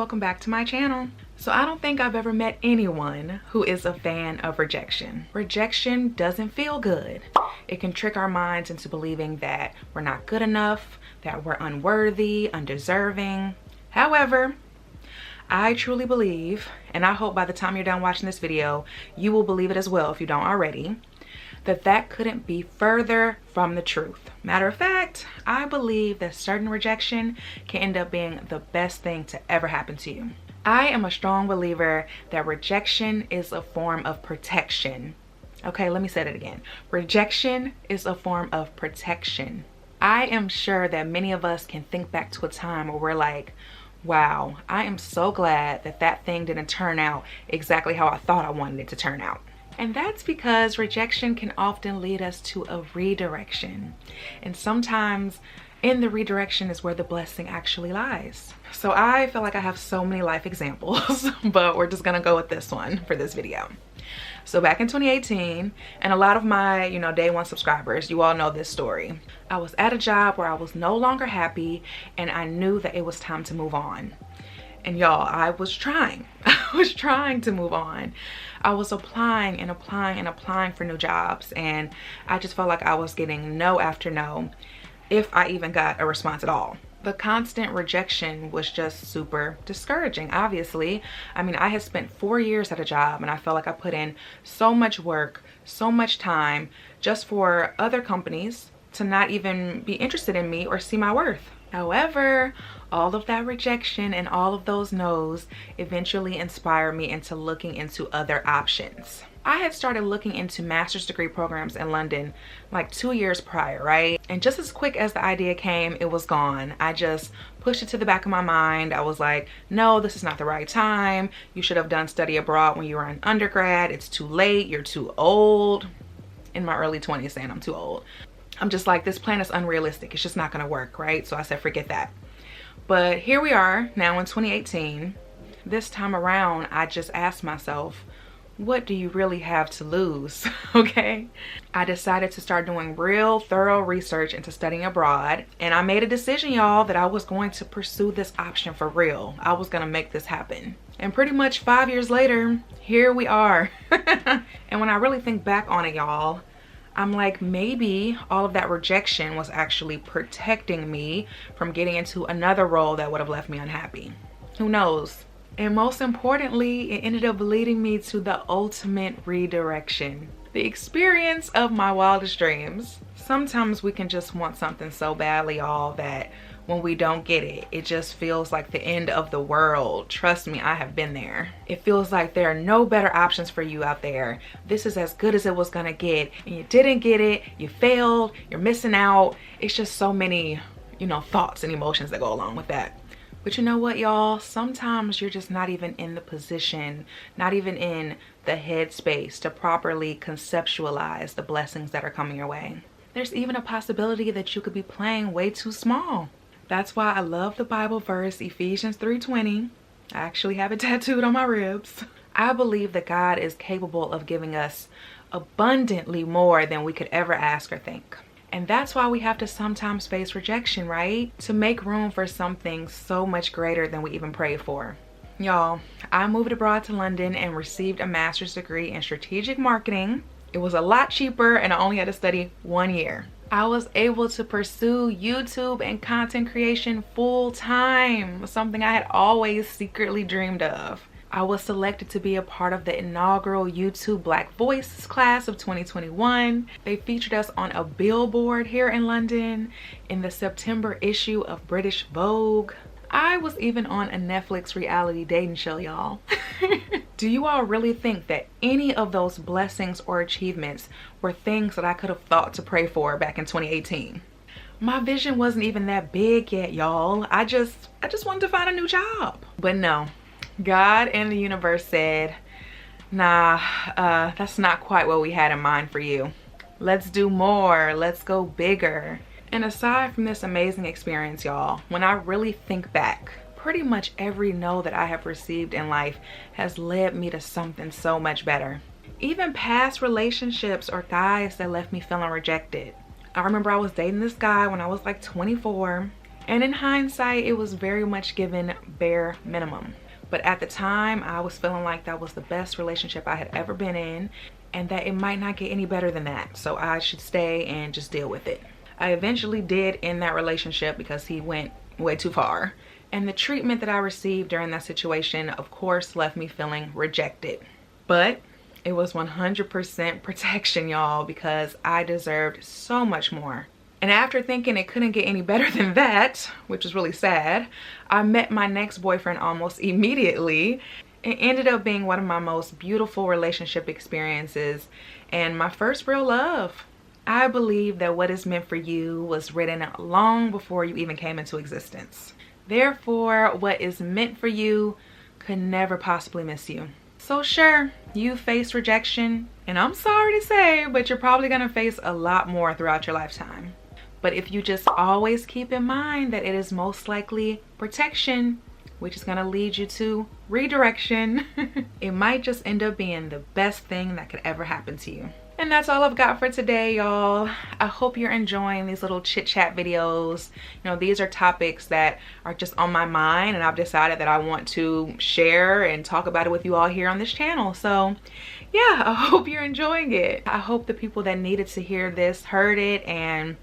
welcome back to my channel. So I don't think I've ever met anyone who is a fan of rejection. Rejection doesn't feel good. It can trick our minds into believing that we're not good enough, that we're unworthy, undeserving. However, I truly believe, and I hope by the time you're done watching this video, you will believe it as well if you don't already, that couldn't be further from the truth. Matter of fact, I believe that certain rejection can end up being the best thing to ever happen to you. I am a strong believer that rejection is a form of protection. Okay, let me say that again. Rejection is a form of protection. I am sure that many of us can think back to a time where we're like, wow, I am so glad that thing didn't turn out exactly how I thought I wanted it to turn out. And that's because rejection can often lead us to a redirection. And sometimes in the redirection is where the blessing actually lies. So I feel like I have so many life examples, but we're just gonna go with this one for this video. So back in 2018, and a lot of my, day one subscribers, you all know this story. I was at a job where I was no longer happy and I knew that it was time to move on. And y'all, I was trying. I was trying to move on. I was applying and applying and applying for new jobs, and I just felt like I was getting no after no, if I even got a response at all. The constant rejection was just super discouraging, obviously. I mean, I had spent 4 years at a job and I felt like I put in so much work, so much time just for other companies to not even be interested in me or see my worth. However, all of that rejection and all of those no's eventually inspired me into looking into other options. I had started looking into master's degree programs in London like 2 years prior, right? And just as quick as the idea came, it was gone. I just pushed it to the back of my mind. I was like, no, this is not the right time. You should have done study abroad when you were an undergrad. It's too late. You're too old. In my early 20s saying I'm too old. I'm just like, this plan is unrealistic. It's just not gonna work, right? So I said, forget that. But here we are now in 2018. This time around, I just asked myself, what do you really have to lose? Okay. I decided to start doing real thorough research into studying abroad. And I made a decision, y'all, that I was going to pursue this option for real. I was gonna make this happen. And pretty much 5 years later, here we are. And when I really think back on it, y'all, I'm like, maybe all of that rejection was actually protecting me from getting into another role that would have left me unhappy. Who knows? And most importantly, it ended up leading me to the ultimate redirection. The experience of my wildest dreams. Sometimes we can just want something so badly, y'all, that when we don't get it, it just feels like the end of the world. Trust me, I have been there. It feels like there are no better options for you out there. This is as good as it was gonna get, and you didn't get it, you failed, you're missing out. It's just so many, thoughts and emotions that go along with that. But you know what, y'all? Sometimes you're just not even in the position, not even in the headspace to properly conceptualize the blessings that are coming your way. There's even a possibility that you could be playing way too small. That's why I love the Bible verse, Ephesians 3:20. I actually have it tattooed on my ribs. I believe that God is capable of giving us abundantly more than we could ever ask or think. And that's why we have to sometimes face rejection, right? To make room for something so much greater than we even prayed for. Y'all, I moved abroad to London and received a master's degree in strategic marketing. It was a lot cheaper and I only had to study 1 year. I was able to pursue YouTube and content creation full time, something I had always secretly dreamed of. I was selected to be a part of the inaugural YouTube Black Voices class of 2021. They featured us on a billboard here in London in the September issue of British Vogue. I was even on a Netflix reality dating show, y'all. Do you all really think that any of those blessings or achievements were things that I could have thought to pray for back in 2018? My vision wasn't even that big yet, y'all. I just wanted to find a new job. But no, God and the universe said, nah, that's not quite what we had in mind for you. Let's do more. Let's go bigger. And aside from this amazing experience, y'all, when I really think back, pretty much every no that I have received in life has led me to something so much better. Even past relationships or guys that left me feeling rejected. I remember I was dating this guy when I was like 24. And in hindsight, it was very much given bare minimum. But at the time, I was feeling like that was the best relationship I had ever been in, and that it might not get any better than that. So I should stay and just deal with it. I eventually did end that relationship because he went way too far. And the treatment that I received during that situation, of course, left me feeling rejected. But it was 100% protection, y'all, because I deserved so much more. And after thinking it couldn't get any better than that, which was really sad, I met my next boyfriend almost immediately. It ended up being one of my most beautiful relationship experiences and my first real love. I believe that what is meant for you was written long before you even came into existence. Therefore, what is meant for you could never possibly miss you. So sure, you face rejection, and I'm sorry to say, but you're probably gonna face a lot more throughout your lifetime. But if you just always keep in mind that it is most likely protection, which is gonna lead you to redirection, it might just end up being the best thing that could ever happen to you. And that's all I've got for today, y'all. I hope you're enjoying these little chit chat videos. You know, these are topics that are just on my mind, and I've decided that I want to share and talk about it with you all here on this channel. So yeah, I hope you're enjoying it. I hope the people that needed to hear this heard it, and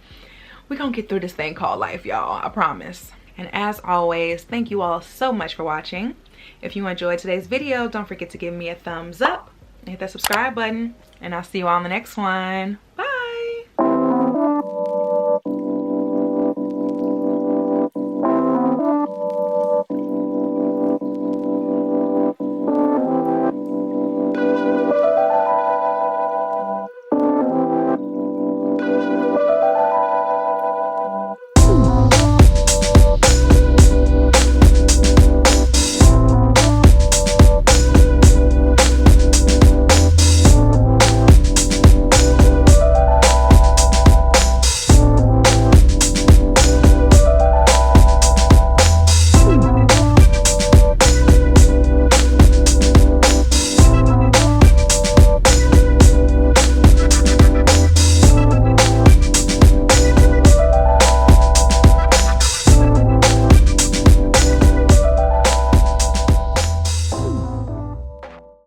we're gonna get through this thing called life, y'all. I promise. And as always, thank you all so much for watching. If you enjoyed today's video, don't forget to give me a thumbs up, hit that subscribe button, and I'll see you all on the next one. Bye.